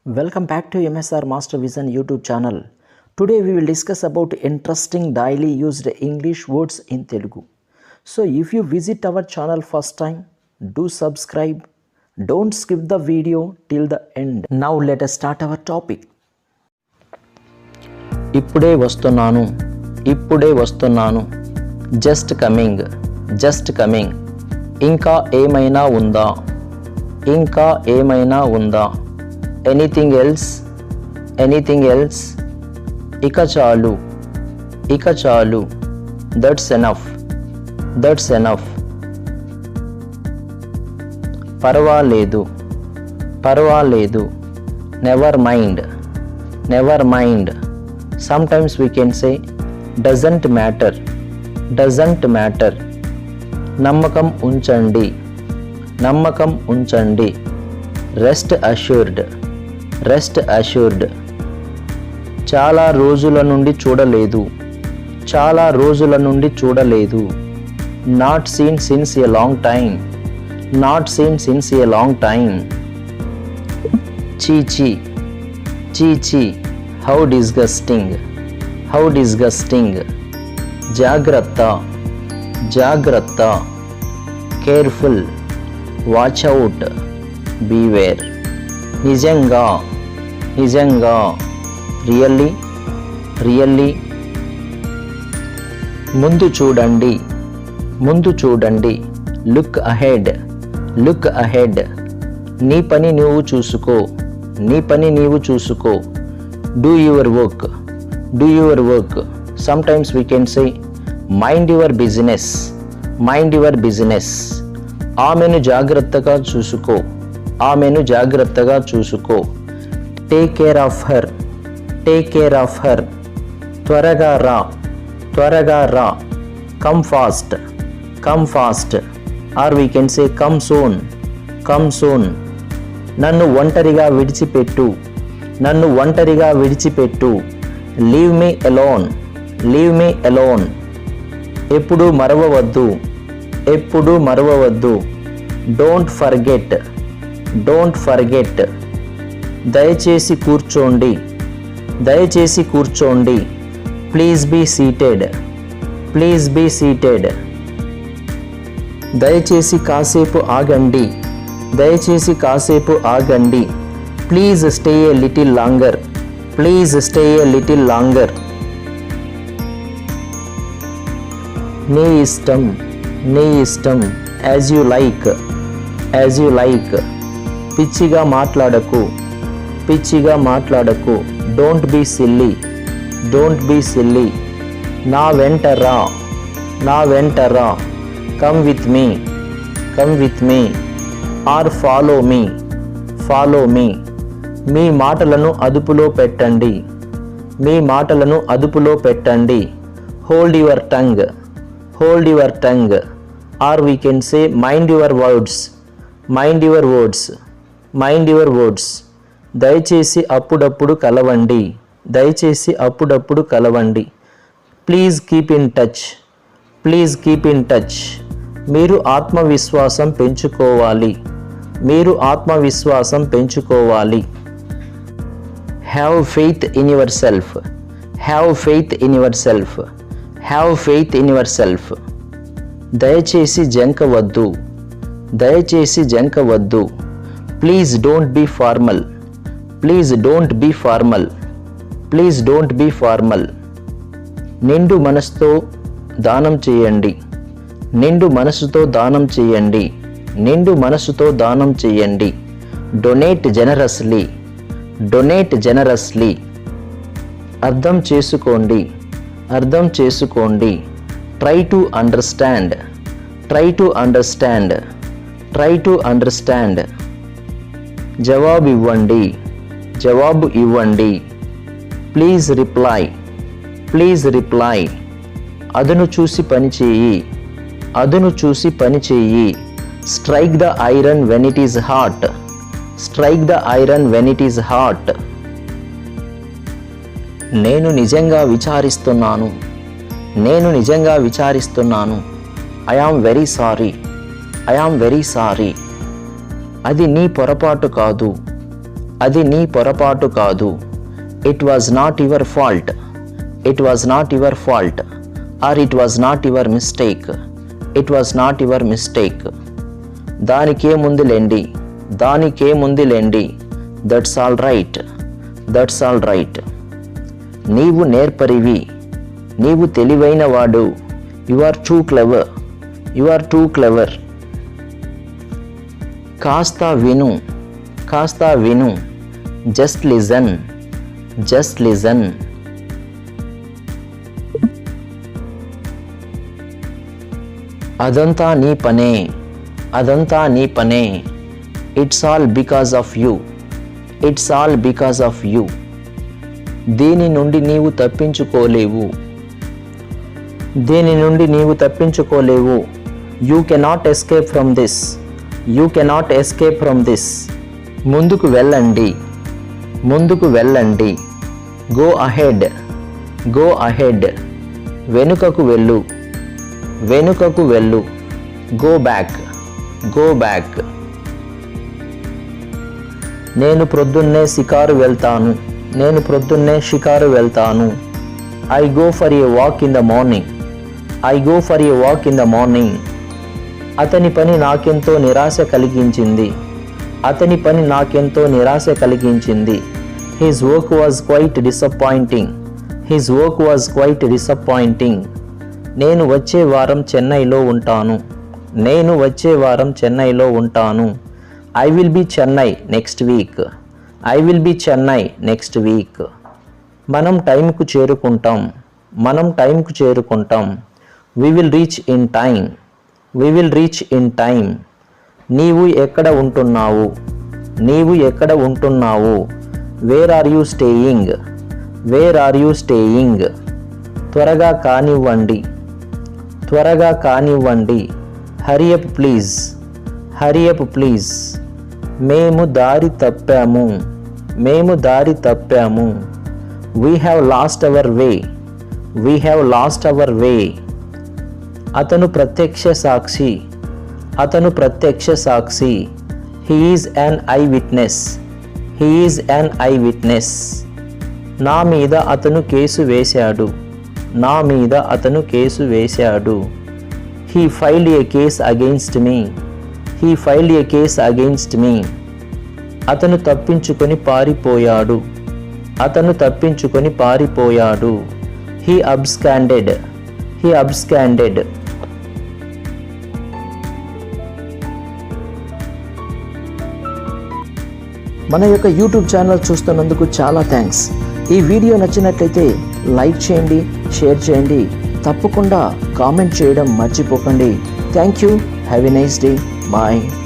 Welcome back to MSR Master Vision YouTube channel. Today we will discuss about interesting daily used English words in Telugu. So if you visit our channel first time, do subscribe. Don't skip the video till the end. Now let us start our topic. ఇప్పుడే వస్తున్నాను just coming ఇంకా ఏమైనా ఉందా anything else ఇక చాలు that's enough పర్వాలేదు never mind sometimes we can say doesn't matter నమ్మకం ఉంచండి రెస్ట్ అష్యూర్డ్ చాలా రోజుల నుండి చూడలేదు not seen since a long time చీ హౌ డిస్గస్టింగ్ జాగ్రత్త కేర్ఫుల్ వాచ్ అవుట్ బీవేర్ నిజంగా రియల్లీ ముందు చూడండి లుక్ అహెడ్ నీ పని నీవు చూసుకో do your work sometimes we can say mind your business ఆమెను జాగ్రత్తగా చూసుకో టేక్ కేర్ ఆఫ్ హర్ త్వరగా రా come fast are we can say come soon నన్ను ఒంటరిగా విడిచిపెట్టు లీవ్ మీ అలోన్ ఎప్పుడు మరవవద్దు డోంట్ ఫర్గెట్ దయచేసి కూర్చోండి ప్లీజ్ బీ సీటెడ్ దయచేసి కాసేపు ఆగండి please stay a little longer నీ ఇష్టం యాజ్ యు లైక్ పిచ్చిగా మాట్లాడకు డోంట్ బీ సిల్లీ నా వెంట రా come with me or follow me మీ మాటలను అదుపులో పెట్టండి hold your tongue or we can say mind your words దయచేసి అప్పుడప్పుడు కలవండి ప్లీజ్ కీప్ ఇన్ టచ్ మీరు ఆత్మవిశ్వాసం పెంచుకోవాలి have faith in your self దయచేసి జంకవద్దు ప్లీజ్ డోంట్ బీ ఫార్మల్ నిండు మనసుతో దానం చేయండి డొనేట్ జనరస్లీ అర్థం చేసుకోండి ట్రై టు అండర్స్టాండ్ జవాబు ఇవ్వండి ప్లీజ్ రిప్లై అదును చూసి పనిచేయి strike the iron when it is hot నేను నిజంగా విచారిస్తున్నాను ఐ యామ్ వెరీ సారీ అది నీ పొరపాటు అది నీ పొరపాటు కాదు. It was not your fault. It was not your fault. Or it was not your mistake. It was not your mistake. దానికేముందిలేండి. దానికేముందిలేండి. That's all right. That's all right. నీవు నేర్పరివి. నీవు తెలివైన వాడు. You are too clever. You are too clever. కాస్త విను. కాస్త విను. Just listen. Just listen. అదంతా నీ పనే. అదంతా నీ పనే. It's all because of you. It's all because of you. దీని నుండి నీవు తప్పించుకోలేవు. దీని నుండి నీవు తప్పించుకోలేవు. You cannot escape from this. You cannot escape from this. ముందుకు వెళ్ళండి. ముందుకు వెళ్ళండి. Go ahead. Go ahead. వెనుకకు వెళ్ళు. వెనుకకు వెళ్ళు. Go back. Go back. నేను ప్రొద్దున్నే షికారు వెళ్తాను. నేను ప్రొద్దున్నే షికారు వెళ్తాను. I go for a walk in the morning. I go for a walk in the morning. అతని పని నాకెంతో నిరాశ కలిగించింది. అతని పని నాకెంతో నిరాశ కలిగించింది. His work was quite disappointing. His work was quite disappointing. నేను వచ్చే వారం చెన్నైలో ఉంటాను. నేను వచ్చే వారం చెన్నైలో ఉంటాను. I will be Chennai next week. I will be Chennai next week. మనం టైంకు చేరుకుంటాం. మనం టైంకు చేరుకుంటాం. We will reach in time. We will reach in time. నీవు ఎక్కడ ఉంటున్నావు. నీవు ఎక్కడ ఉంటున్నావు. Where are you staying. Where are you staying. త్వరగా కానివ్వండి. త్వరగా కానివ్వండి. Hurry up please. Hurry up please. మేము దారి తప్పాము. మేము దారి తప్పాము. We have lost our way. We have lost our way. అతను ప్రత్యక్ష సాక్షి. అతను ప్రత్యక్ష సాక్షి. He is an eyewitness. He is an eyewitness. నా మీద అతను కేసు వేశాడు. నా మీద అతను కేసు వేశాడు. He filed A case against me. He filed A case against మీ. అతను తప్పించుకొని పారిపోయాడు. అతను తప్పించుకొని పారిపోయాడు. He absconded. He absconded. మన యొక్క యూట్యూబ్ ఛానల్ చూస్తున్నందుకు చాలా థ్యాంక్స్. ఈ వీడియో నచ్చినట్లయితే లైక్ చేయండి, షేర్ చేయండి, తప్పకుండా కామెంట్ చేయడం మర్చిపోకండి. Thank you. Have a nice day. Bye.